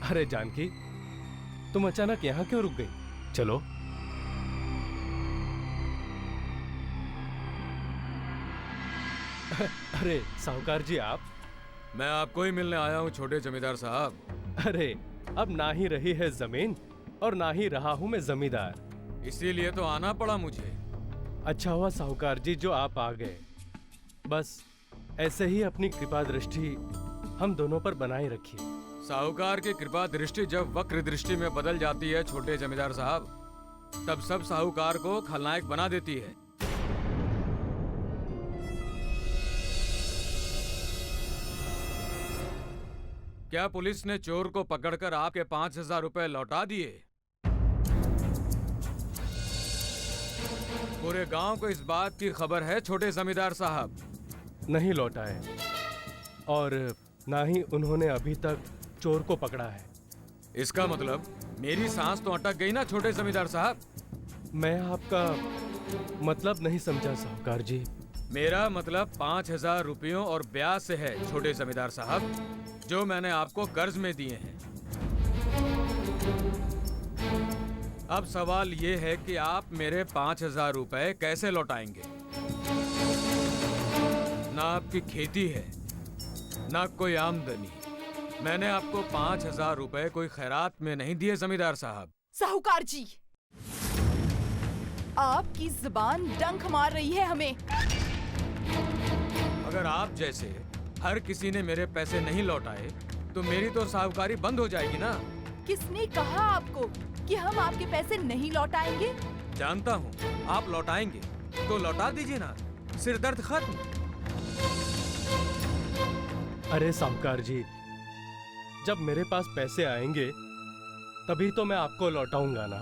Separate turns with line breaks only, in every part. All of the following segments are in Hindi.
अरे जानकी, तुम अचानक यहाँ क्यों रुक गई? चलो। अरे साहूकार जी आप?
मैं आपको ही मिलने आया हूँ छोटे जमींदार साहब।
अरे अब ना ही रही है जमीन और ना ही रहा हूँ मैं जमींदार,
इसीलिए तो आना पड़ा मुझे।
अच्छा हुआ साहूकार जी जो आप आ गए। बस ऐसे ही अपनी कृपा दृष्टि हम दोनों पर बनाए रखिए।
साहूकार की कृपा दृष्टि जब वक्र दृष्टि में बदल जाती है छोटे जमींदार साहब, तब सब साहूकार को खलनायक बना देती है। क्या पुलिस ने चोर को पकड़कर आपके 5,000 रुपए लौटा दिए? पूरे गांव को इस बात की खबर है छोटे जमींदार साहब।
नहीं लौटा है और ना ही उन्होंने अभी तक चोर को पकड़ा है।
इसका मतलब मेरी सांस तो अटक गई ना छोटे जमींदार साहब।
मैं आपका मतलब नहीं समझा साहूकार जी।
मेरा मतलब 5,000 रुपयों और ब्याज से है छोटे जमींदार साहब, जो मैंने आपको कर्ज में दिए हैं। अब सवाल ये है कि आप मेरे 5,000 रुपए कैसे लौटाएंगे? ना आपकी खेती है, ना कोई आमदनी। मैंने आपको 5,000 रुपए कोई खैरात में नहीं दिए जमींदार साहब।
साहूकार जी, आपकी जुबान डंक मार रही है हमें।
अगर आप जैसे हर किसी ने मेरे पैसे नहीं लौटाए तो मेरी तो साहूकारी बंद हो जाएगी ना।
किसने कहा आपको कि हम आपके पैसे नहीं लौटाएंगे?
जानता हूँ आप लौटाएंगे, तो लौटा दीजिए ना, सिर दर्द खत्म।
अरे साहूकार जी, जब मेरे पास पैसे आएंगे तभी तो मैं आपको लौटाऊंगा ना।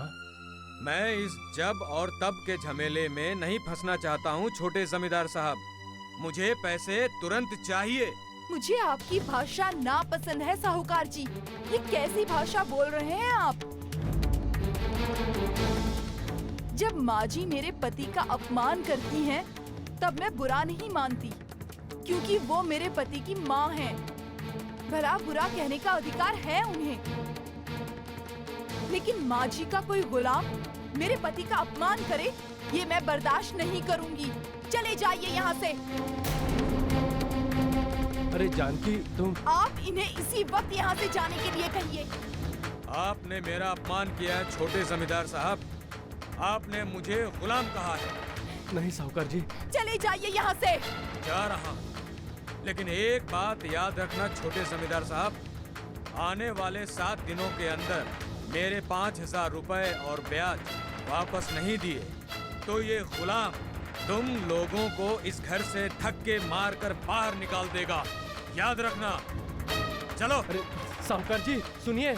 मैं इस जब और तब के झमेले में नहीं फंसना चाहता हूँ छोटे जमींदार साहब। मुझे पैसे तुरंत चाहिए।
मुझे आपकी भाषा नापसंद है साहूकार जी। ये कैसी भाषा बोल रहे हैं आप? जब माँ जी मेरे पति का अपमान करती हैं, तब मैं बुरा नहीं मानती, क्योंकि वो मेरे पति की माँ हैं। भला बुरा कहने का अधिकार है उन्हें, लेकिन माँ जी का कोई गुलाम मेरे पति का अपमान करे, ये मैं बर्दाश्त नहीं करूंगी। चले जाइए यहाँ से।
अरे जानकी तुम।
आप इन्हें इसी वक्त यहाँ से जाने के लिए कहिए।
आपने मेरा अपमान किया है छोटे जमींदार साहब। आपने मुझे गुलाम कहा है।
नहीं साहूकार जी।
चले जाइए यहाँ से।
जा रहा हूँ, लेकिन एक बात याद रखना छोटे जमींदार साहब, आने वाले 7 दिनों के अंदर मेरे 5,000 रुपए और ब्याज वापस नहीं दिए तो ये गुलाम तुम लोगों को इस घर से धक्के मारकर बाहर निकाल देगा। याद रखना। चलो।
अरे साहूकार जी सुनिए।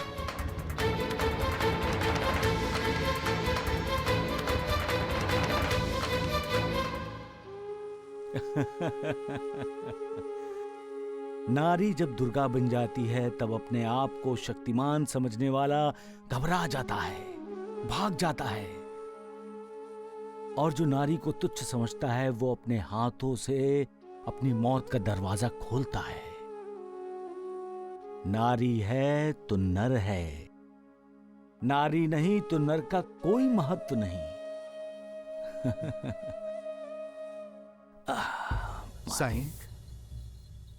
नारी जब दुर्गा बन जाती है तब अपने आप को शक्तिमान समझने वाला घबरा जाता है, भाग जाता है, और जो नारी को तुच्छ समझता है वो अपने हाथों से अपनी मौत का दरवाजा खोलता है। नारी है तो नर है, नारी नहीं तो नर का कोई महत्व नहीं।
साईं।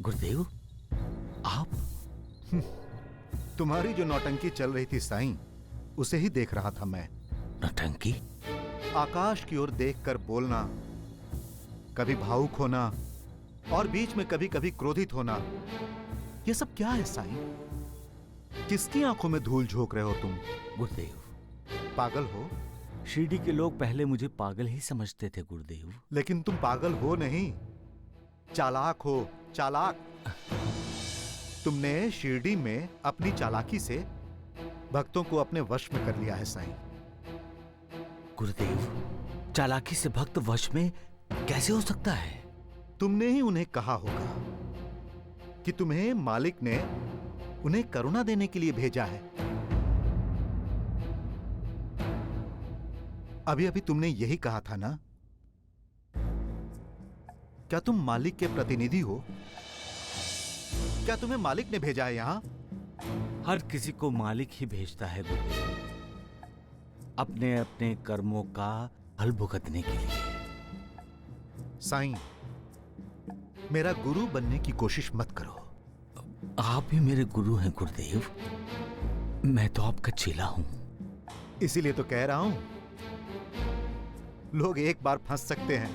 गुरुदेव आप?
तुम्हारी जो नौटंकी चल रही थी साईं, उसे ही देख रहा था मैं।
नौटंकी?
आकाश की ओर देखकर बोलना, कभी भावुक होना और बीच में कभी कभी क्रोधित होना, ये सब क्या है साईं? किसकी आंखों में धूल झोंक रहे हो तुम?
गुरुदेव
पागल हो?
शिरडी के लोग पहले मुझे पागल ही समझते थे गुरुदेव।
लेकिन तुम पागल हो नहीं, चालाक हो, चालाक। तुमने शिरडी में अपनी चालाकी से भक्तों को अपने वश में कर लिया है साईं।
गुरुदेव, चालाकी से भक्त वश में कैसे हो सकता है?
तुमने ही उन्हें कहा होगा कि तुम्हें मालिक ने उन्हें करुणा देने के लिए भेजा है। अभी अभी तुमने यही कहा था ना? क्या तुम मालिक के प्रतिनिधि हो? क्या तुम्हें मालिक ने भेजा है यहां?
हर किसी को मालिक ही भेजता है गुरुदेव, अपने अपने कर्मों का फल भुगतने के लिए।
साईं, मेरा गुरु बनने की कोशिश मत करो।
आप भी मेरे गुरु हैं गुरुदेव, मैं तो आपका चेला हूं।
इसीलिए तो कह रहा हूं, लोग एक बार फंस सकते हैं,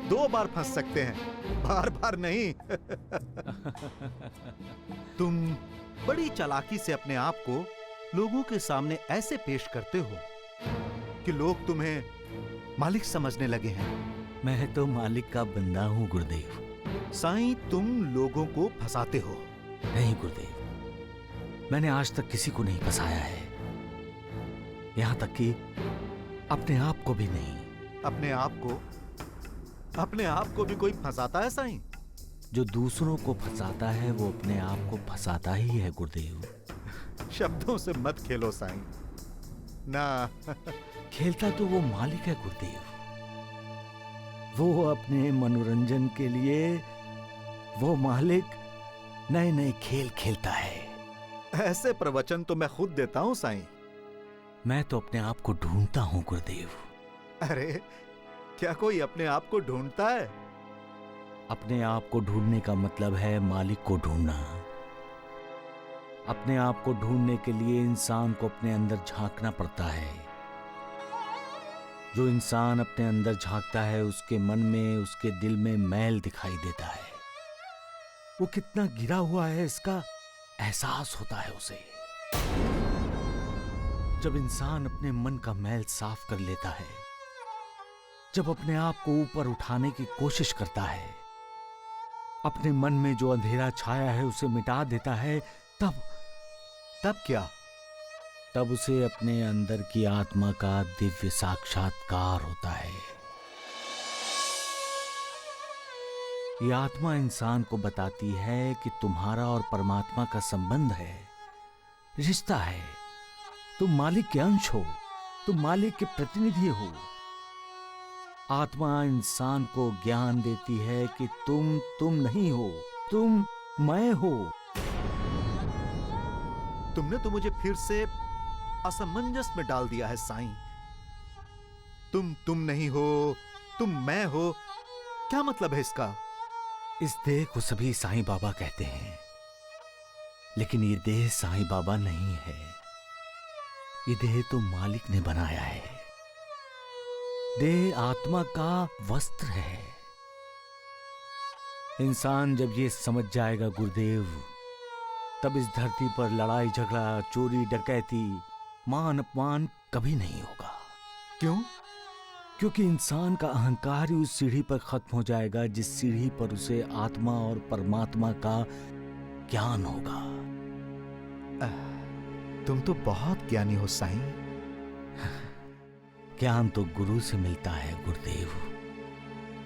2 बार फंस सकते हैं, बार बार नहीं। तुम बड़ी चालाकी से अपने आप को लोगों के सामने ऐसे पेश करते हो कि लोग तुम्हें मालिक समझने लगे हैं।
मैं तो मालिक का बंदा हूं गुरुदेव।
साईं, तुम लोगों को फंसाते हो।
नहीं गुरुदेव, मैंने आज तक किसी को नहीं फंसाया है, यहां तक कि अपने आप को भी नहीं।
अपने आप को भी कोई फंसाता है साईं?
जो दूसरों को फंसाता है वो अपने आप को फंसाता ही है गुरुदेव।
शब्दों से मत खेलो साईं ना।
खेलता तो वो मालिक है गुरुदेव, वो अपने मनोरंजन के लिए वो मालिक नए नए खेल खेलता है।
ऐसे प्रवचन तो मैं खुद देता हूं साईं।
मैं तो अपने आप को ढूंढता हूं गुरुदेव।
अरे, क्या कोई अपने आप को ढूंढता है?
अपने आप को ढूंढने का मतलब है मालिक को ढूंढना। अपने आप को ढूंढने के लिए इंसान को अपने अंदर झांकना पड़ता है। जो इंसान अपने अंदर झांकता है उसके मन में, उसके दिल में मैल दिखाई देता है। वो कितना गिरा हुआ है इसका एहसास होता है उसे। जब इंसान अपने मन का मैल साफ कर लेता है, जब अपने आप को ऊपर उठाने की कोशिश करता है, अपने मन में जो अंधेरा छाया है उसे मिटा देता है,
तब क्या?
तब उसे अपने अंदर की आत्मा का दिव्य साक्षात्कार होता है। ये आत्मा इंसान को बताती है कि तुम्हारा और परमात्मा का संबंध है, रिश्ता है। तुम मालिक के अंश हो, तुम मालिक के प्रतिनिधि हो। आत्मा इंसान को ज्ञान देती है कि तुम नहीं हो, तुम मैं हो।
तुमने तो मुझे फिर से असमंजस में डाल दिया है साईं। तुम नहीं हो, तुम मैं हो, क्या मतलब है इसका?
इस देह को सभी साईं बाबा कहते हैं, लेकिन ये देह साईं बाबा नहीं है। ये देह तो मालिक ने बनाया है। देह आत्मा का वस्त्र है। इंसान जब ये समझ जाएगा गुरुदेव, तब इस धरती पर लड़ाई झगड़ा, चोरी डकैती, मान अपमान कभी नहीं होगा।
क्यों?
क्योंकि इंसान का अहंकार ही उस सीढ़ी पर खत्म हो जाएगा जिस सीढ़ी पर उसे आत्मा और परमात्मा का ज्ञान होगा।
तुम तो बहुत ज्ञानी हो साईं।
ज्ञान तो गुरु से मिलता है गुरुदेव।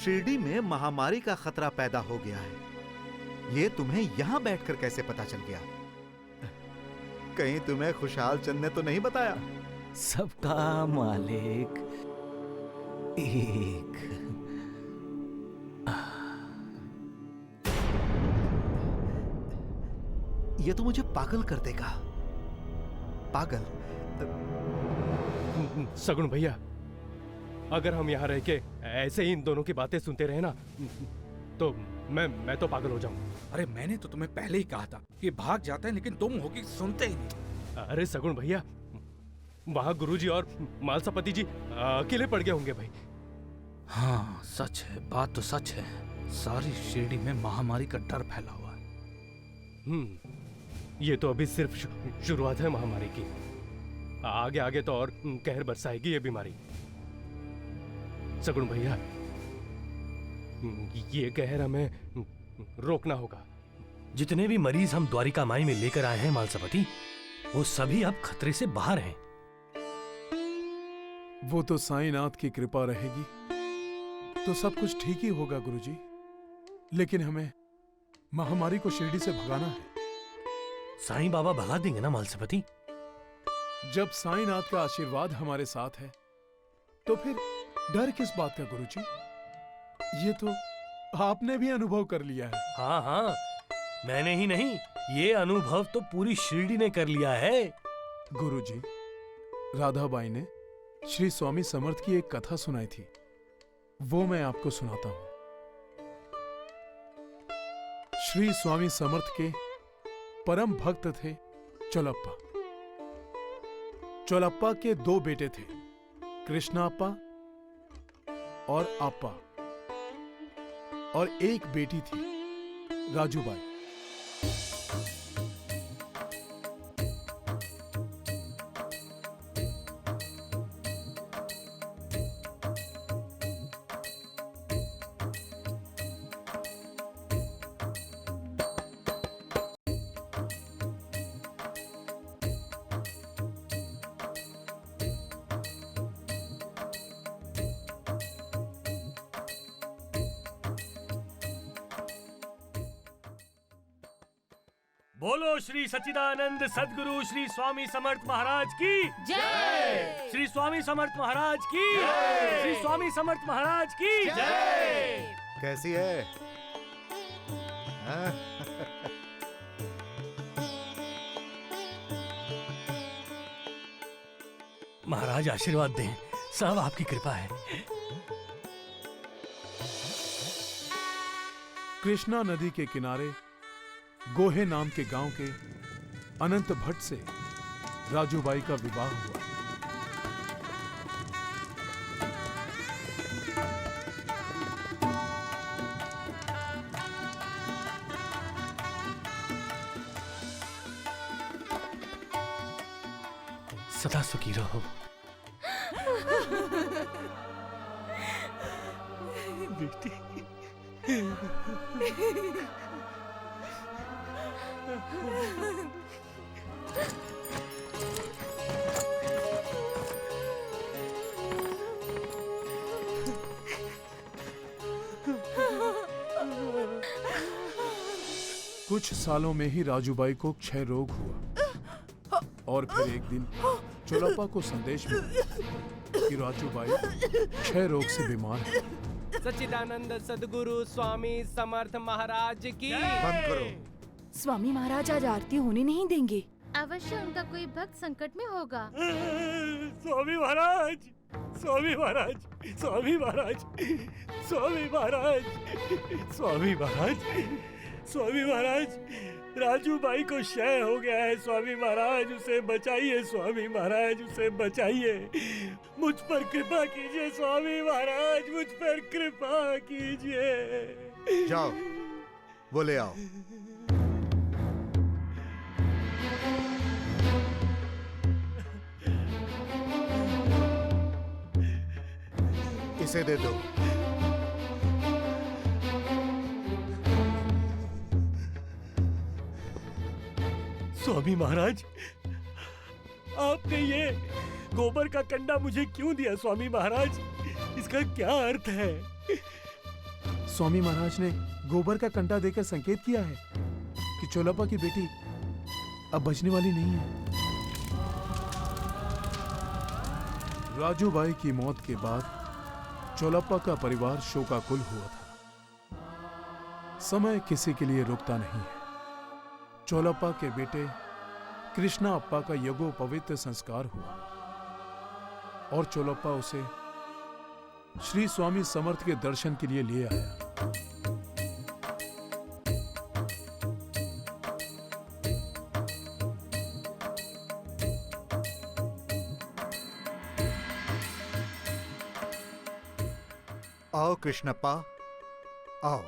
शिरडी में महामारी का खतरा पैदा हो गया है, ये तुम्हें यहां बैठकर कैसे पता चल गया? कहीं तुम्हें खुशहाल चंद ने तो नहीं बताया?
सबका मालिक एक।
ये तो मुझे पागल कर देगा। पागल।
सगुन भैया, अगर हम यहाँ रह के ऐसे ही इन दोनों की बातें सुनते रहे ना, तो मैं तो पागल हो जाऊं।
अरे मैंने तो तुम्हें पहले ही कहा था कि भाग जाते हैं, लेकिन तुम होगी सुनते ही नहीं।
अरे सगुन भैया, वहां गुरुजी और मालसापति जी अकेले पड़ गए होंगे भाई।
हाँ सच है, बात तो सच है। सारी शिरडी में महामारी का डर फैला हुआ है।
ये तो अभी सिर्फ शुरुआत है महामारी की। आगे आगे तो और कहर बरसाएगी ये बीमारी। सगुन भैया, ये कहर हमें रोकना होगा।
जितने भी मरीज हम द्वारिका माई में लेकर आए हैं मालसापति, वो सभी अब खतरे से बाहर हैं।
वो तो साईनाथ की कृपा रहेगी तो सब कुछ ठीक ही होगा गुरुजी। लेकिन हमें महामारी को शिरडी से भगाना है।
साईं बाबा भगा देंगे ना मालसापति?
जब साईनाथ का आशीर्वाद हमारे साथ है तो फिर डर किस बात का गुरुजी? ये तो आपने भी अनुभव कर लिया है।
हाँ हाँ, मैंने ही नहीं,
ये अनुभव तो पूरी शिरडी ने कर लिया है।
गुरुजी, राधाबाई ने श्री स्वामी समर्थ की एक कथा सुनाई थी, वो मैं आपको सुनाता हूं। श्री स्वामी समर्थ के परम भक्त थे चोलप्पा। चोलप्पा के 2 बेटे थे, कृष्णाप्पा और आप्पा, और एक बेटी थी राजूबाई।
बोलो श्री सच्चिदानंद सद्गुरु श्री स्वामी समर्थ महाराज की
जय।
श्री स्वामी समर्थ महाराज की श्री स्वामी समर्थ महाराज की जय।
कैसी है? हाँ?
महाराज आशीर्वाद दें, सब आपकी कृपा है।
कृष्णा नदी के किनारे गोहे नाम के गांव के अनंत भट्ट से राजूबाई का विवाह हुआ।
सदा सुखी रहो बेटी।
कुछ सालों में ही राजूबाई को क्षय रोग हुआ, और फिर एक दिन चोलप्पा को संदेश मिला कि राजूबाई क्षय रोग से बीमार है।
सच्चिदानंद सद्गुरु स्वामी समर्थ महाराज की।
बंद करो।
स्वामी महाराज आज आरती होने नहीं देंगे।
अवश्य उनका कोई भक्त संकट में होगा।
स्वामी महाराज, स्वामी महाराज, स्वामी महाराज, स्वामी महाराज, स्वामी महाराज, स्वामी महाराज, राजूबाई को क्षय हो गया है। स्वामी महाराज, उसे बचाइए। स्वामी महाराज, उसे बचाइए। मुझ पर कृपा कीजिए। स्वामी महाराज, मुझ पर कृपा कीजिए।
जाओ, वो ले आओ। इसे दे दो।
स्वामी महाराज, आपने ये गोबर का कंडा मुझे क्यों दिया? स्वामी महाराज, इसका क्या अर्थ है?
स्वामी महाराज ने गोबर का कंटा देकर संकेत किया है कि चोलप्पा की बेटी अब बचने वाली नहीं है। राजूबाई की मौत के बाद चोलप्पा का परिवार शोकाकुल हुआ था। समय किसी के लिए रुकता नहीं है। चोलप्पा के बेटे कृष्णा अप्पा का यज्ञोपवीत संस्कार हुआ, और चोलप्पा उसे श्री स्वामी समर्थ के दर्शन के लिए ले आया।
आओ कृष्णप्पा, आओ।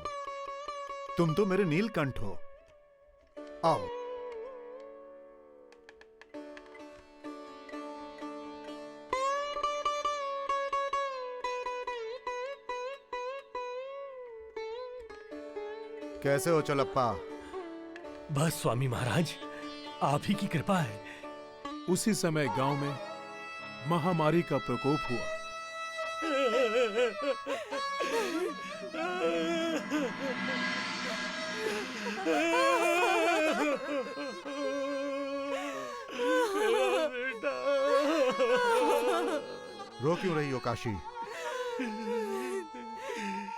तुम तो मेरे नीलकंठ हो। आओ। कैसे हो चोलप्पा?
बस स्वामी महाराज, आप ही की कृपा है।
उसी समय गांव में महामारी का प्रकोप हुआ।
रो क्यों रही हो काशी?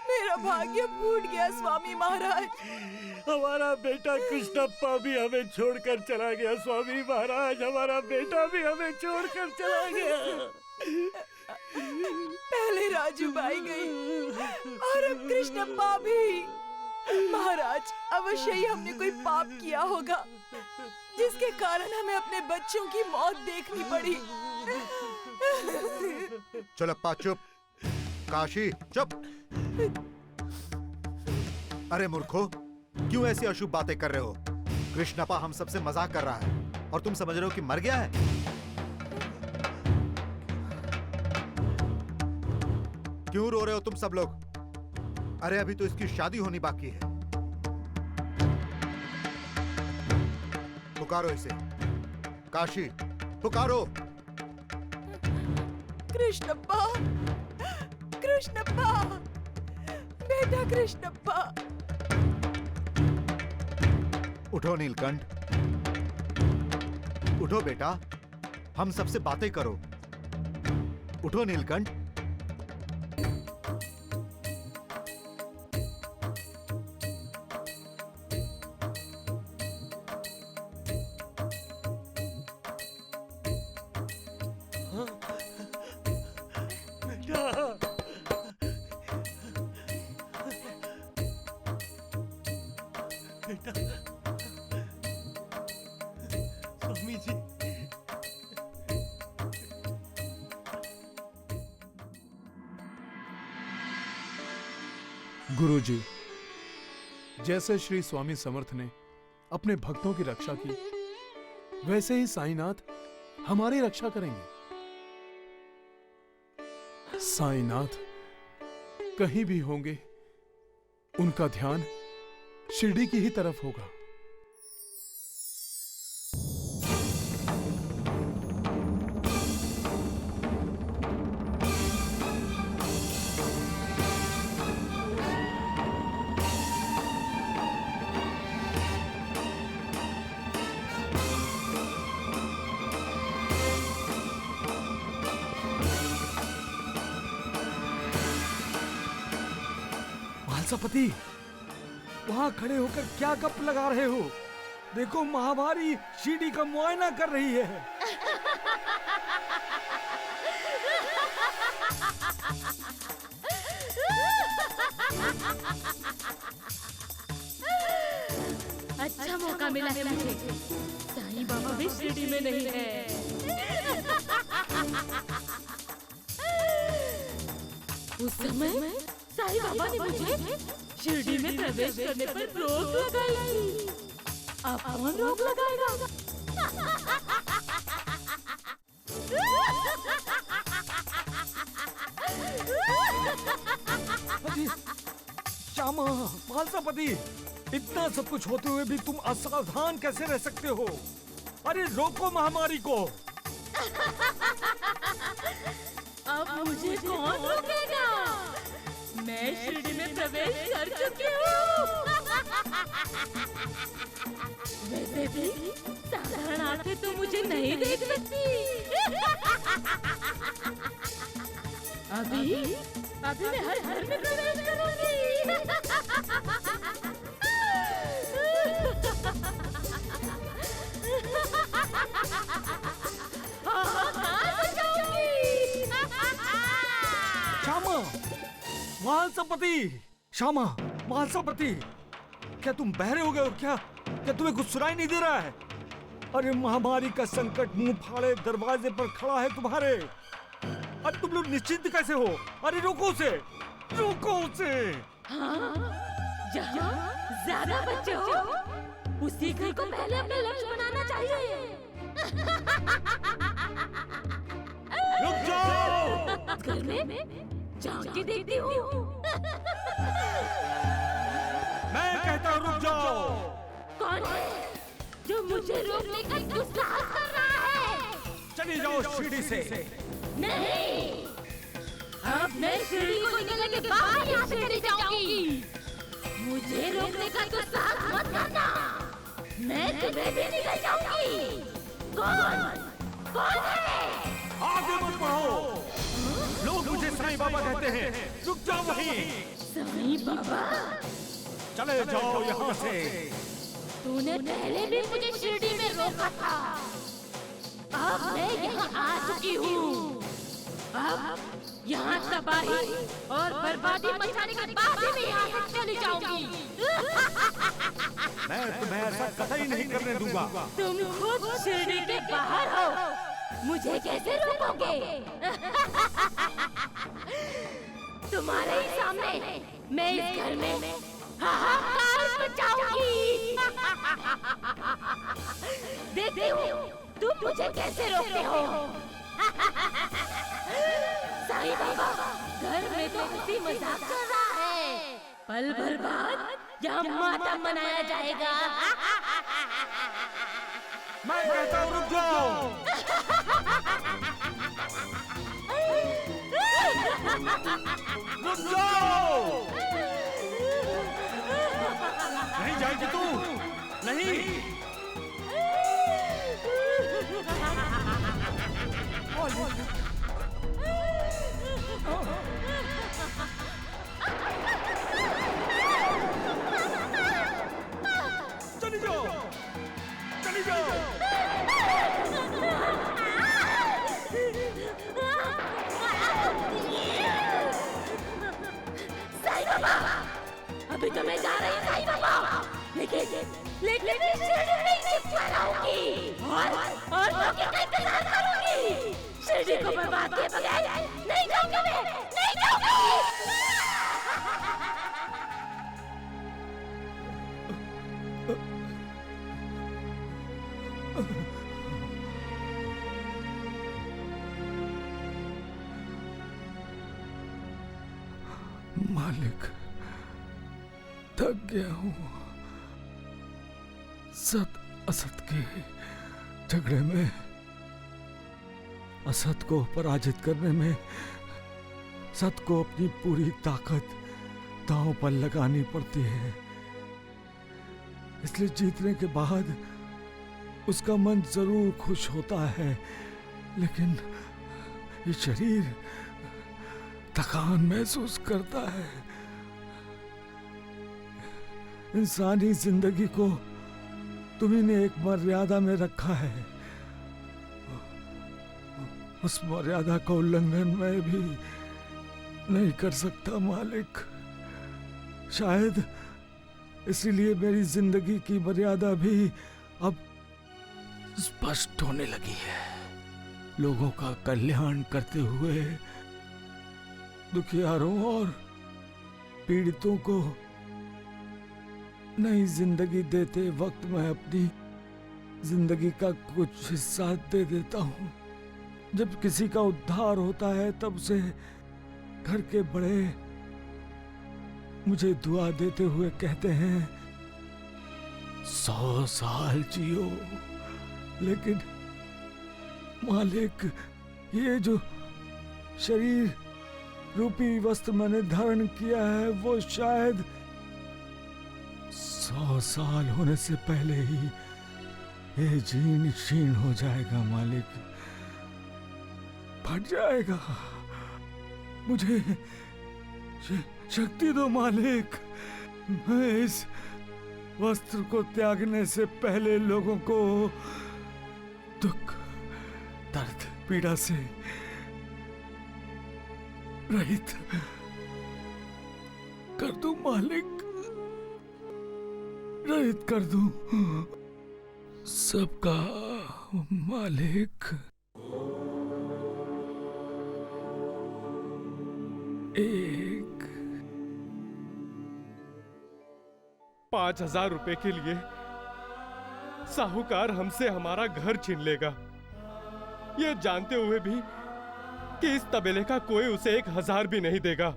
मेरा मेरा भाग्य फूट गया स्वामी महाराज।
हमारा बेटा कृष्णप्पा भी हमें छोड़कर चला गया स्वामी महाराज, हमारा बेटा भी हमें छोड़कर चला गया।
पहले राजूबाई गई और अब कृष्णप्पा भी। महाराज, अवश्य ही हमने कोई पाप किया होगा जिसके कारण हमें अपने बच्चों की मौत देखनी पड़ी।
चोलप्पा चुप, काशी चुप। अरे मूर्खो, क्यों ऐसी अशुभ बातें कर रहे हो? कृष्णप्पा हम सबसे मजाक कर रहा है और तुम समझ रहे हो कि मर गया है। क्यों रो रहे हो तुम सब लोग? अरे अभी तो इसकी शादी होनी बाकी है। पुकारो इसे, काशी पुकारो।
कृष्णप्पा, कृष्णप्पा, बेटा कृष्णप्पा।
उठो नीलकंठ, उठो बेटा, हम सबसे बातें करो। उठो नीलकंठ।
बेटा, स्वामी जी,
गुरुजी, जैसे श्री स्वामी समर्थ ने अपने भक्तों की रक्षा की, वैसे ही साईनाथ हमारी रक्षा करेंगे। साईनाथ कहीं भी होंगे, उनका ध्यान शिरडी की ही तरफ होगा।
महासपति, वहां खड़े होकर क्या गप लगा रहे हो? देखो, महामारी शिरडी का मुआयना कर रही है।
अच्छा मौका मिला है मुझे। साईं बाबा भी शिरडी में नहीं है। उस समय साईं बाबा ने मुझे शिरडी में प्रवेश करने पर रोक लगाई थी। अब कौन रोक लगाएगा?
श्यामा, महासपति, इतना सब कुछ होते हुए भी तुम असावधान कैसे रह सकते हो? अरे रोको महामारी को।
अब मुझे कौन रोकेगा? मैं शिरडी में प्रवेश कर चुकी हूँ। वैसे भी साधारण आंखें तो मुझे नहीं देख सकती। अभी मैं हर घर में प्रवेश करूंगी।
श्यामा, महासपति, श्यामा, महासपति, क्या तुम बहरे हो गए हो क्या? क्या तुम्हें कुछ सुनाई नहीं दे रहा है? अरे महामारी का संकट मुंह फाड़े दरवाजे पर खड़ा है तुम्हारे। अरे तुम लोग निश्चिंत कैसे हो? अरे रोको उसे, रोको उसे।
हाँ, जहाँ ज्यादा बच्चे हो, उसी घर को पहले अपना लक्ष्य बनाना चाहिए।
रुक जाओ।
घर में झांकी देखती हूँ।
मैं कहता हूँ रुक जाओ।
कौन है जो मुझे रोकने का दुस्साहस कर रहा है?
चली जाओ शिरडी से।
नहीं, अब मैं शिरडी को निकलने के बाद यहाँ से चली जाऊंगी। मुझे रोकने का दुस्साहस मत करना। मैं तुम्हें भी निकल जाऊंगी। कौन है?
आगे मत बढ़ो। लोग मुझे साईं बाबा कहते हैं। रुक जाओ वहीं।
साईं बाबा,
चले जाओ यहाँ से।
तूने पहले भी मुझे शिरडी में रोका था। अब मैं यहाँ आ चुकी हूँ। अब यहाँ तबाही और बर्बादी मचाने के बाद ही मैं यहाँ से चली जाऊंगी।
मैं तुम्हें ऐसा कतई नहीं करने दूंगा।
तुम खुद शिरडी के बाहर हो, मुझे कैसे रोकोगे? तुम्हारे ही सामने मैं इस घर में हाहाकार मचाऊंगी। देखती हूँ तुम मुझे कैसे रोकते हो। साईं बाबा, घर में तो हंसी मजाक चल रहा है, पल भर बाद यहाँ मातम मनाया जाएगा।
मैं कहता हूँ रुक जाओ। रुक जाओ। नहीं जाएगी तू, नहीं। चली जाओ, चली जाओ।
साईं बाबा, अभी तो मैं जा रही हूँ साईं बाबा, लेकिन मैं शिरडी नहीं चिपका रहूंगी और मौके का इंतजार करूंगी। शिरडी को बर्बाद किए बगैर नहीं जाऊंगी मैं, नहीं जाऊंगी।
मालिक, थक गया हूँ। सत असत के झगड़े में, असत को पराजित करने में सत को अपनी पूरी ताकत दांव पर लगानी पड़ती है। इसलिए जीतने के बाद उसका मन जरूर खुश होता है, लेकिन ये शरीर थकान महसूस करता है। इंसानी जिंदगी को तुम्ही ने एक मर्यादा में रखा है, उस मर्यादा का उल्लंघन मैं भी नहीं कर सकता मालिक। शायद इसीलिए मेरी जिंदगी की मर्यादा भी अब स्पष्ट होने लगी है। लोगों का कल्याण करते हुए दुखियारों और पीड़ितों को नई जिंदगी देते वक्त मैं अपनी जिंदगी का कुछ हिस्सा दे देता हूँ। जब किसी का उद्धार होता है तब से घर के बड़े मुझे दुआ देते हुए कहते हैं 100 साल जियो। लेकिन मालिक, ये जो शरीर रूपी वस्त्र मैंने धारण किया है वो शायद 100 साल होने से पहले ही ये जीर्ण शीर्ण हो जाएगा मालिक, फट जाएगा। मुझे शक्ति दो मालिक। मैं इस वस्त्र को त्यागने से पहले लोगों को दुख, दर्द, पीड़ा से रहित कर दूं मालिक, रहित कर दूं सबका मालिक। एक
5,000 रुपए के लिए साहूकार हमसे हमारा घर छीन लेगा, ये जानते हुए भी कि इस तबेले का कोई उसे 1,000 भी नहीं देगा।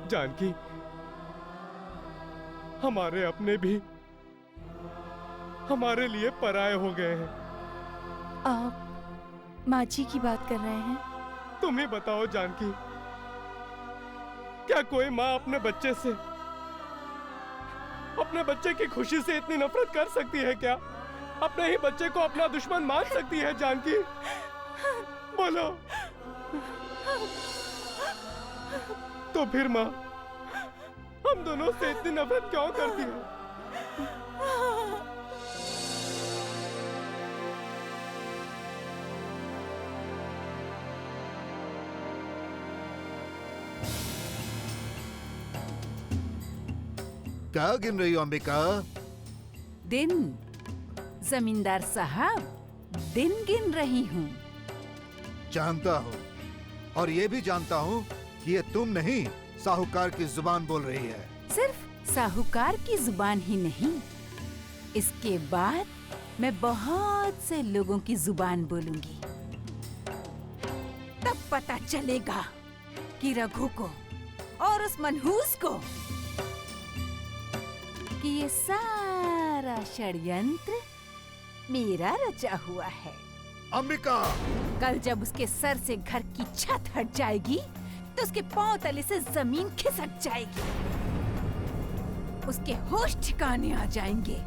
जानकी, हमारे अपने भी हमारे लिए पराये हो गए हैं।
आप माँ जी की बात कर रहे हैं?
तुम ही बताओ जानकी, क्या कोई माँ अपने बच्चे की खुशी से इतनी नफरत कर सकती है क्या? अपने ही बच्चे को अपना दुश्मन मान सकती है जानकी? बोलो। तो फिर माँ, हम दोनों से इतनी नफरत क्यों करती है?
क्या गिन रही हो अंबिका?
दिन, जमींदार साहब, दिन गिन रही हूँ।
जानता हूँ, और ये भी जानता हूँ कि ये तुम नहीं, साहूकार की जुबान बोल रही है।
सिर्फ साहूकार की जुबान ही नहीं, इसके बाद मैं बहुत से लोगों की जुबान बोलूंगी। तब पता चलेगा कि रघु को और उस मनहूस को कि ये सारा षड्यंत्र मेरा रचा हुआ है।
अंबिका!
कल जब उसके सर से घर की छत हट जाएगी तो उसके पांव तले से जमीन खिसक जाएगी, उसके होश ठिकाने आ जाएंगे।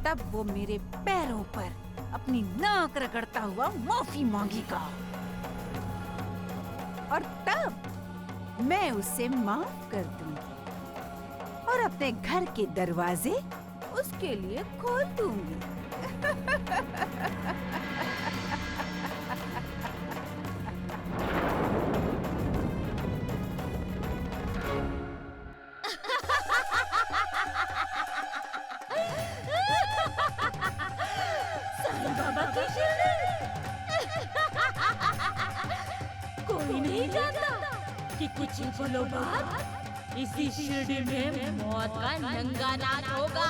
तब वो मेरे पैरों पर अपनी नाक रगड़ता हुआ माफी मांगेगा और तब मैं उसे माफ कर दूंगी और अपने घर के दरवाजे उसके लिए खोल दूंगी।
साईं बाबा की शिरडी। कोई नहीं जानता कि कुछ ही पलों बाद इसी शिरडी में मौत का नंगा नाच होगा।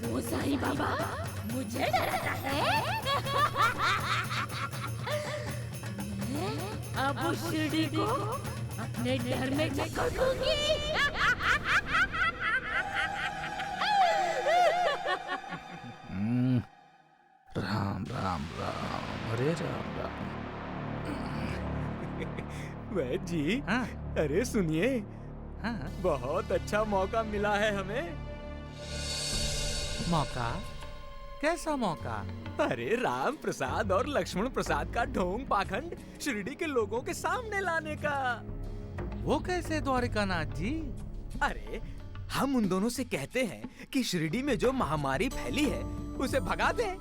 वो साईं बाबा मुझे डराता है। मैं अब उस शिरडी को अपने डर में जकड़ दूंगी।
राम राम राम, अरे राम राम।
वैद जी,
हाँ?
अरे सुनिए,
हाँ?
बहुत अच्छा मौका मिला है हमें।
मौका? कैसा मौका?
अरे राम प्रसाद और लक्ष्मण प्रसाद का ढोंग पाखंड शिरडी के लोगों के सामने लाने का।
वो कैसे द्वारिकानाथ जी?
अरे हम उन दोनों से कहते हैं कि शिरडी में जो महामारी फैली है उसे भगा दें।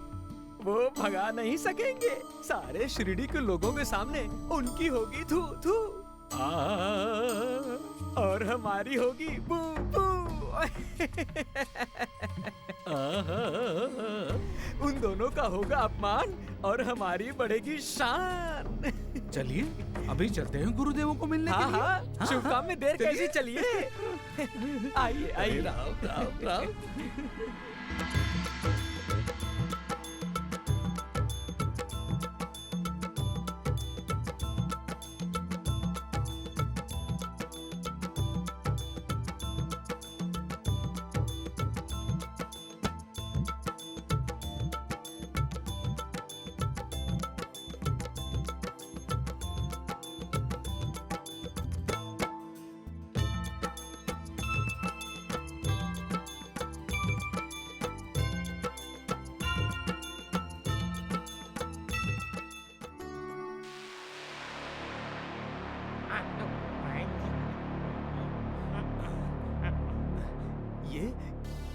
वो भगा नहीं सकेंगे। सारे शिरडी के लोगों के सामने उनकी होगी थू थू, और हमारी होगी बू बू। उन दोनों का होगा अपमान और हमारी बढ़ेगी शान।
चलिए अभी चलते हैं गुरुदेवों को मिलने के लिए।
हाँ, शुभ काम में देर कैसी, चलिए। आइए आइए।
राम राम राम।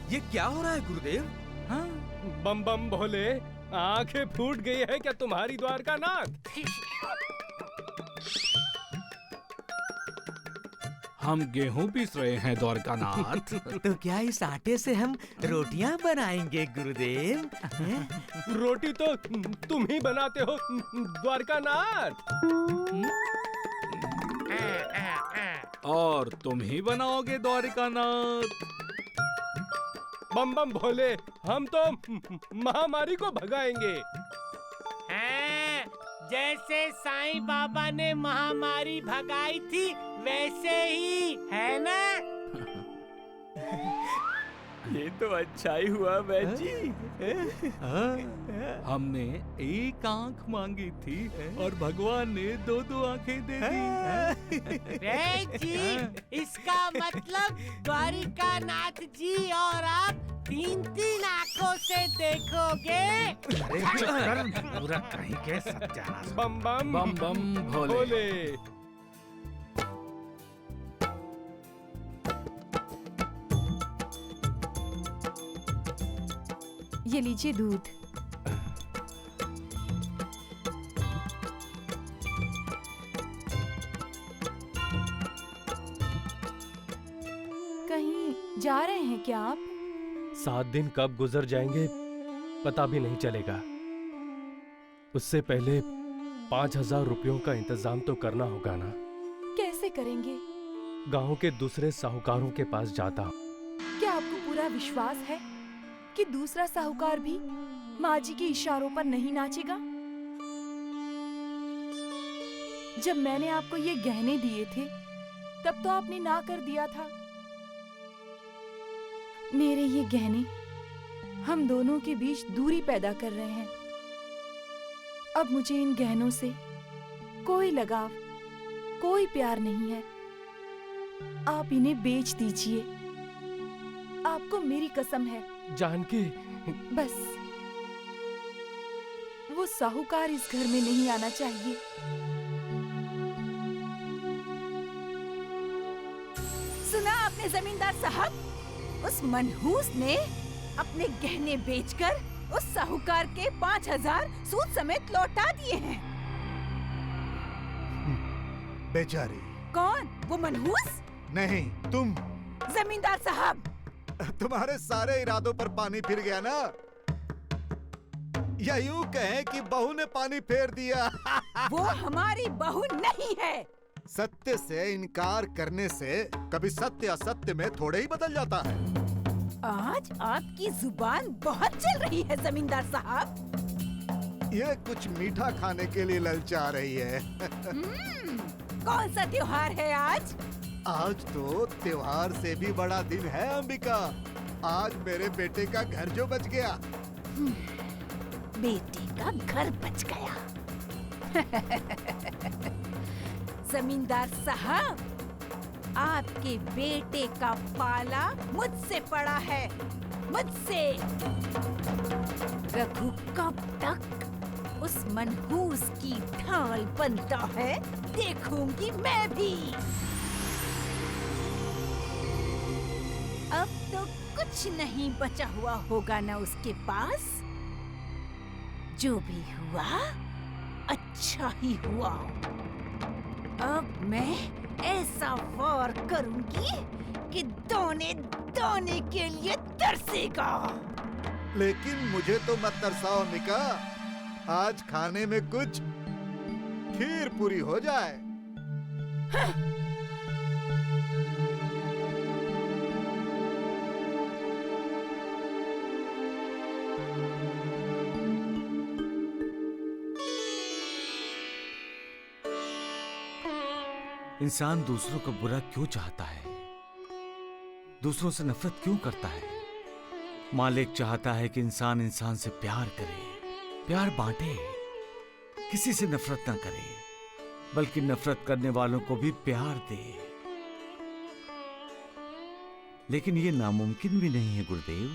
ये क्या हो रहा है गुरुदेव?
हाँ?
बम बम भोले, आंखें फूट गई है क्या तुम्हारी द्वारकानाथ?
हम गेहूं पीस रहे हैं द्वारकानाथ।
तो क्या इस आटे से हम रोटियां बनाएंगे गुरुदेव?
रोटी तो तुम ही बनाते हो द्वारकानाथ।
और तुम ही बनाओगे द्वारिकानाथ।
बम बम भोले, हम तो महामारी को भगाएंगे।
जैसे साईं बाबा ने महामारी भगाई थी वैसे ही, है ना?
ये तो अच्छा ही हुआ वैद जी।
हमने एक आंख मांगी थी और भगवान ने दो दो आंखें दे दी।
वैद जी, इसका मतलब द्वारिकानाथ जी और आप 3-3 आंखों से देखोगे।
पूरा कहीं के सत्यानाश।
बम बम
बम बम भोले।
भोले।
ये लीजिए दूध। कहीं जा रहे हैं क्या आप?
7 दिन कब गुजर जाएंगे पता भी नहीं चलेगा। उससे पहले 5,000 रुपयों का इंतजाम तो करना होगा ना।
कैसे करेंगे?
गांव के दूसरे साहूकारों के पास जाता हूँ।
क्या आपको पूरा विश्वास है कि दूसरा साहूकार भी माँ जी के इशारों पर नहीं नाचेगा? जब मैंने आपको ये गहने दिए थे तब तो आपने ना कर दिया था। मेरे ये गहने हम दोनों के बीच दूरी पैदा कर रहे हैं। अब मुझे इन गहनों से कोई लगाव, कोई प्यार नहीं है। आप इन्हें बेच दीजिए। आपको मेरी कसम है।
जानकी,
बस वो साहूकार इस घर में नहीं आना चाहिए।
सुना आपने जमींदार साहब? उस मनहूस ने अपने गहने बेचकर उस साहूकार के 5,000 सूद समेत लौटा दिए हैं।
बेचारी।
कौन? वो मनहूस?
नहीं, तुम।
जमींदार साहब,
तुम्हारे सारे इरादों पर पानी फिर गया ना? या यूं कहें कि बहू ने पानी फेर दिया।
वो हमारी बहू नहीं है।
सत्य से इनकार करने से कभी सत्य असत्य में थोड़े ही बदल जाता है।
आज आपकी जुबान बहुत चल रही है जमींदार साहब।
ये कुछ मीठा खाने के लिए ललचा रही है।
कौन सा त्योहार है आज?
आज तो त्योहार से भी बड़ा दिन है अंबिका। आज मेरे बेटे का घर जो बच गया।
बेटे का घर बच गया। जमींदार साहब, आपके बेटे का पाला मुझसे पड़ा है, मुझसे। रघु कब तक उस मनहूस की ढाल बनता है देखूंगी मैं भी। अब तो कुछ नहीं बचा हुआ होगा ना उसके पास। जो भी हुआ अच्छा ही हुआ। अब मैं ऐसा वार करूंगी कि दोने दोने के लिए तरसेगा।
लेकिन मुझे तो मत तरसाओ अंबिका। आज खाने में कुछ खीर पूरी हो जाए।
इंसान दूसरों का बुरा क्यों चाहता है? दूसरों से नफरत क्यों करता है? मालिक चाहता है कि इंसान इंसान से प्यार करे, प्यार बांटे, किसी से नफरत ना करे, बल्कि नफरत करने वालों को भी प्यार दे। लेकिन ये नामुमकिन भी नहीं है गुरुदेव।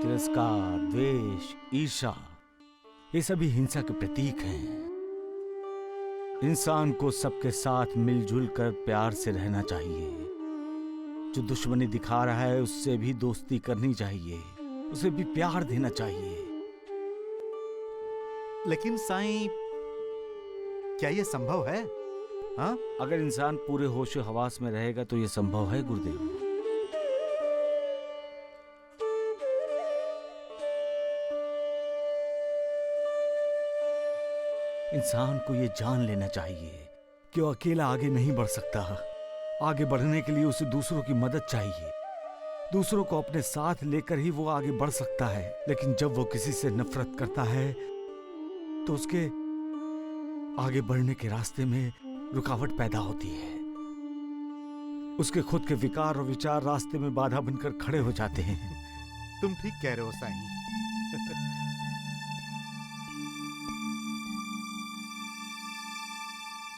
तिरस्कार, द्वेष, ईर्ष्या, ये सभी हिंसा के प्रतीक हैं। इंसान को सबके साथ मिलजुल कर प्यार से रहना चाहिए। जो दुश्मनी दिखा रहा है उससे भी दोस्ती करनी चाहिए, उसे भी प्यार देना चाहिए।
लेकिन साईं, क्या ये संभव है? हाँ?
अगर इंसान पूरे होश हवास में रहेगा तो ये संभव है गुरुदेव। इंसान को ये जान लेना चाहिए कि वो अकेला आगे नहीं बढ़ सकता। आगे बढ़ने के लिए उसे दूसरों की मदद चाहिए। दूसरों को अपने साथ लेकर ही वो आगे बढ़ सकता है। लेकिन जब वो किसी से नफरत करता है तो उसके आगे बढ़ने के रास्ते में रुकावट पैदा होती है। उसके खुद के विकार और विचार रास्ते में बाधा बनकर खड़े हो जाते हैं।
तुम ठीक कह रहे हो साईं।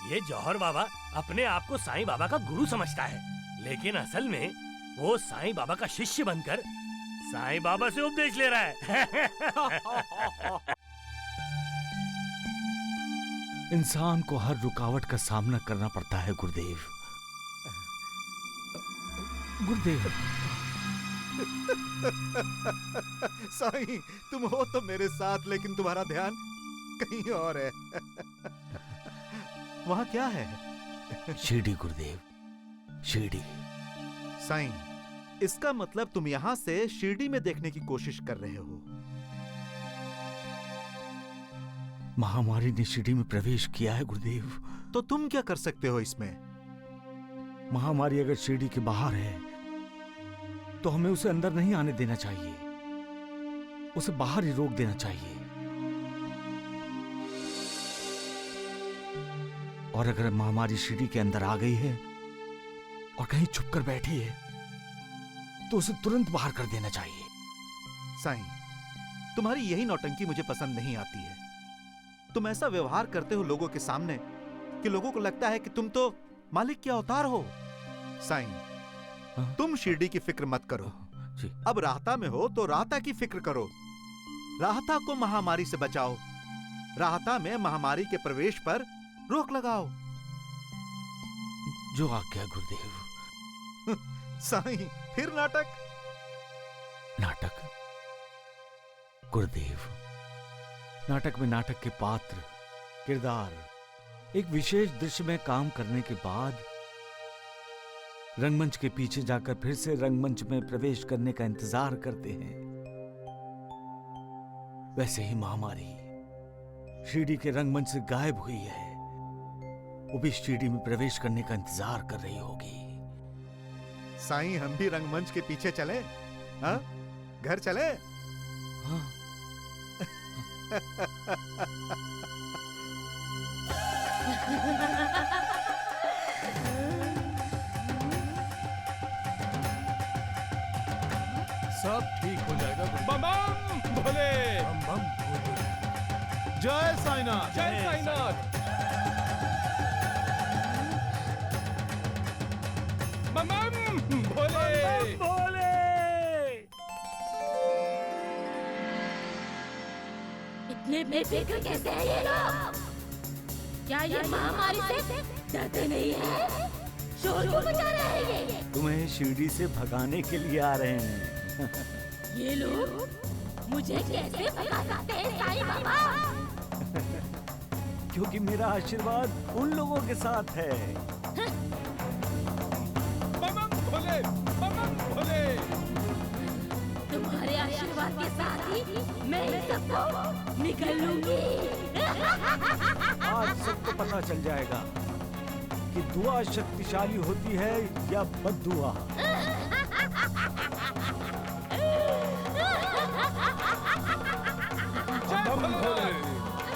ये जौहर बाबा अपने आप को साईं बाबा का गुरु समझता है, लेकिन असल में वो साईं बाबा का शिष्य बनकर साईं बाबा से उपदेश ले रहा है।
इंसान को हर रुकावट का सामना करना पड़ता है गुरुदेव। गुरुदेव।
साईं, तुम हो तो मेरे साथ, लेकिन तुम्हारा ध्यान कहीं और है। वहां क्या है?
शिरडी गुरुदेव, शिरडी।
साईं, इसका मतलब तुम यहां से शिरडी में देखने की कोशिश कर रहे हो।
महामारी ने शिरडी में प्रवेश किया है गुरुदेव।
तो तुम क्या कर सकते हो इसमें?
महामारी अगर शिरडी के बाहर है तो हमें उसे अंदर नहीं आने देना चाहिए, उसे बाहर ही रोक देना चाहिए। और अगर महामारी शिरडी के अंदर आ गई है और कहीं छुप कर बैठी है तो उसे तुरंत बाहर कर देना चाहिए।
साईं, तुम्हारी यही नौटंकी मुझे पसंद नहीं आती है। तुम ऐसा व्यवहार करते हो लोगों के सामने कि लोगों को लगता है कि तुम तो मालिक के अवतार हो। साईं, तुम शिरडी की फिक्र मत करो।
जी।
अब राहता में हो तो राहता की फिक्र करो। राहता को महामारी से बचाओ। राहता में महामारी के प्रवेश पर रोक लगाओ।
जो आज्ञा गुरुदेव।
साईं, फिर नाटक?
नाटक गुरुदेव, नाटक में नाटक के पात्र, किरदार एक विशेष दृश्य में काम करने के बाद रंगमंच के पीछे जाकर फिर से रंगमंच में प्रवेश करने का इंतजार करते हैं। वैसे ही महामारी शिरडी के रंगमंच से गायब हुई है, वो भी शिरडी में प्रवेश करने का इंतजार कर रही होगी।
साईं, हम भी रंगमंच के पीछे चले? हाँ? घर चले?
हाँ।
सब ठीक हो जाएगा।
बम बम भोले।
बम बम भोले। जय साईनाथ।
जय साईनाथ। बम बम भोले।
बोले
इतने बेफिक्र कैसे हैं ये लोग? क्या ये महामारी से डरते नहीं है? शोर क्यों मचा रहे हैं ये?
तुम्हें शिरडी से भगाने के लिए आ रहे हैं।
ये लोग मुझे कैसे भगा सकते हैं साईं बाबा?
क्योंकि मेरा आशीर्वाद उन लोगों के साथ है।
बम बम भोले। बम बम भोले।
तुम्हारे आशीर्वाद के साथ ही मैं इन सबको निकल लूंगी।
आज सबको पता चल जाएगा कि दुआ शक्तिशाली होती है या बद्दुआ।
बम बम भोले।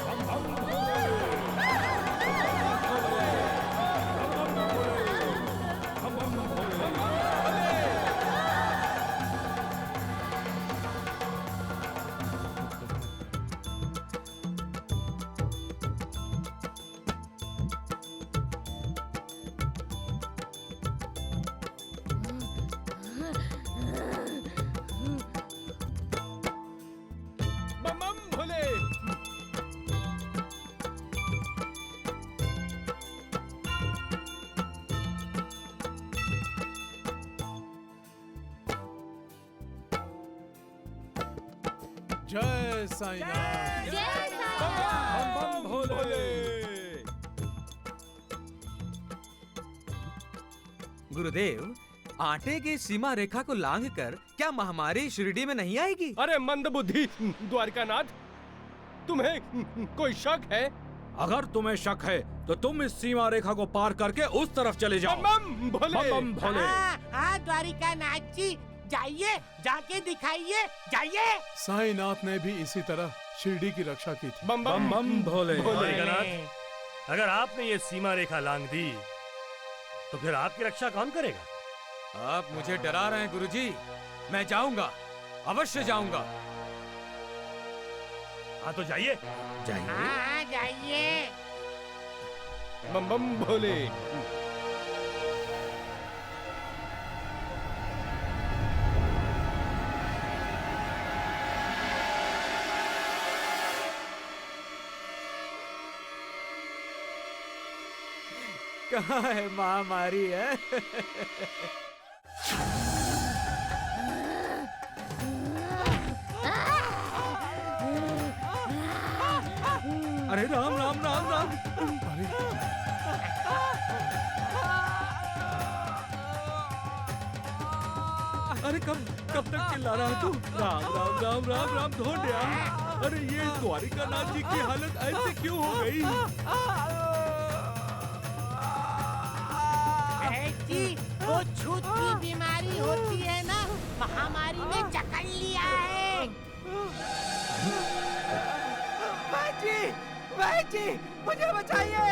बम बम भोले।
जय साईनाथ।
बम बम भोले।
गुरुदेव, आटे की सीमा रेखा को लांघकर क्या महामारी शिरडी में नहीं आएगी?
अरे मंदबुद्धि द्वारकानाथ, तुम्हें कोई शक है?
अगर तुम्हें शक है तो तुम इस सीमा रेखा को पार करके उस तरफ चले जाओ।
बम बम भोले।
बम बम भोले।
हाँ द्वारिकानाथ जी, जाइए, जाके दिखाइए, जाइए।
साईनाथ ने भी इसी तरह शिरडी की रक्षा की थी।
बम
बम बम भोले।
द्वारिकानाथ,
अगर आपने ये सीमा रेखा लांघ दी तो फिर आपकी रक्षा कौन करेगा?
आप मुझे डरा रहे हैं गुरुजी। मैं जाऊंगा, अवश्य जाऊंगा।
हाँ तो जाइए।
हाँ जाइए।
बम बम भोले।
कहाँ है महामारी है?
अरे राम राम राम राम। अरे कब कब तक चिल्ला रहा है तू? राम राम राम राम राम ढोंडिया। अरे ये द्वारिका नाथ जी की हालत ऐसे क्यों हो गई?
जी वो छूत की बीमारी होती है ना, महामारी ने जकड़ लिया है।
जी मुझे बचाइए।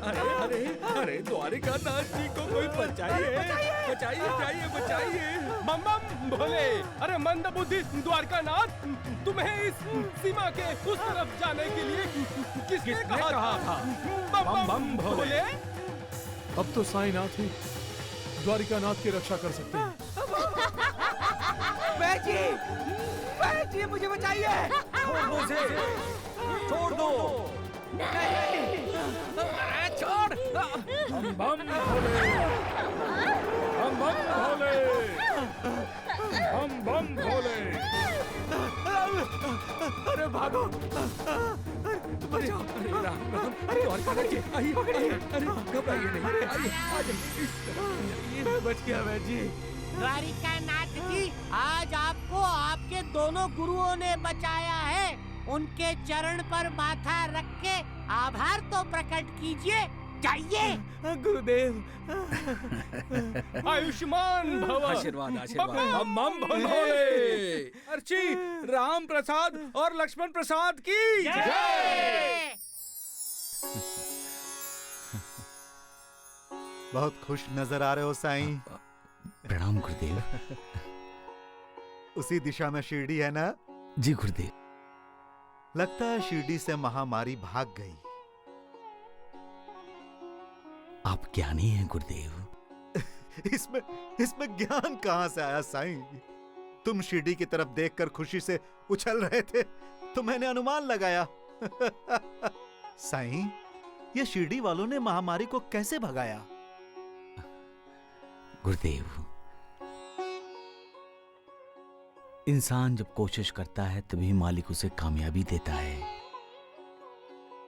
अरे अरे अरे द्वारिका नाथ जी को कोई बचाइए, बचाइए बचाइए बचाइए।
बम बम भोले। अरे मंद बुद्धि द्वारका नाथ, तुम्हें इस सीमा के उस तरफ जाने के लिए किसने कहा था? बम बम भोले।
अब तो साईनाथ ही द्वारिका नाथ की रक्षा कर सकते हैं।
जी मुझे बचाइए। छोड़ दो उसे, छोड़ दो। छोड़।
बम बम भोले, बम बम भोले, बम बम भोले।
अरे भागो।
बचाओ। अरे राम राम। अरे द्वारका नाथ जी आइए आइए। अरे घबराइए नहीं, आइए आइए। इस तरफ मैं बच गया मैं जी।
द्वारिका नाथ जी, आज आपको आपके दोनों गुरुओं ने बचाया है। उनके चरण पर माथा रख के आभार तो प्रकट कीजिए। जाइए।
गुरुदेव।
आयुष्मान भव।
आशीर्वाद आशीर्वाद। बम बम भोले। अर्ची राम प्रसाद और लक्ष्मण प्रसाद की जय।
बहुत खुश नजर आ रहे हो साईं।
प्रणाम गुरुदेव।
उसी दिशा में शिरडी है ना?
जी गुरुदेव।
लगता है शिरडी से महामारी भाग गई।
आप ज्ञानी हैं गुरुदेव।
इसमें ज्ञान कहां से आया साईं? तुम शिरडी की तरफ देखकर खुशी से उछल रहे थे तो मैंने अनुमान लगाया। साईं, ये शिरडी वालों ने महामारी को कैसे भगाया?
गुरुदेव, इंसान जब कोशिश करता है तभी मालिक उसे कामयाबी देता है,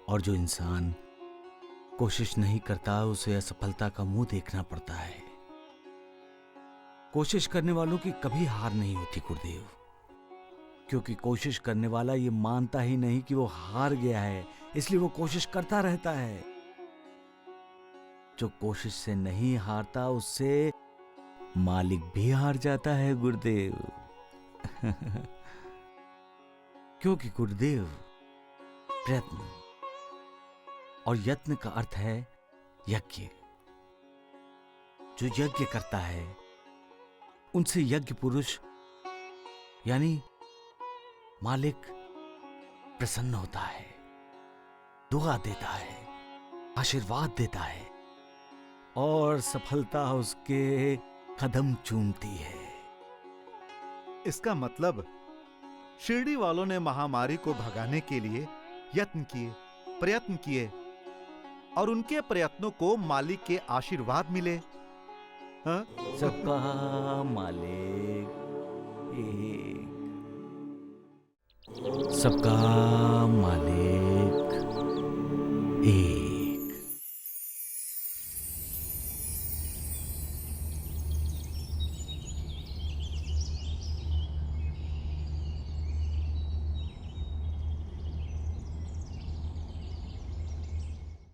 और जो इंसान कोशिश नहीं करता उसे असफलता का मुंह देखना पड़ता है। कोशिश करने वालों की कभी हार नहीं होती गुरुदेव, क्योंकि कोशिश करने वाला ये मानता ही नहीं कि वो हार गया है, इसलिए वो कोशिश करता रहता है। जो कोशिश से नहीं हारता उससे मालिक भी हार जाता है गुरुदेव। क्योंकि गुरुदेव, प्रयत्न और यत्न का अर्थ है यज्ञ। जो यज्ञ करता है उनसे यज्ञ पुरुष यानी मालिक प्रसन्न होता है, दुआ देता है, आशीर्वाद देता है और सफलता उसके कदम चूमती है।
इसका मतलब शिरडी वालों ने महामारी को भगाने के लिए यत्न किए, प्रयत्न किए और उनके प्रयत्नों को मालिक के आशीर्वाद मिले। हाँ?
सबका मालिक एक, सबका मालिक एक।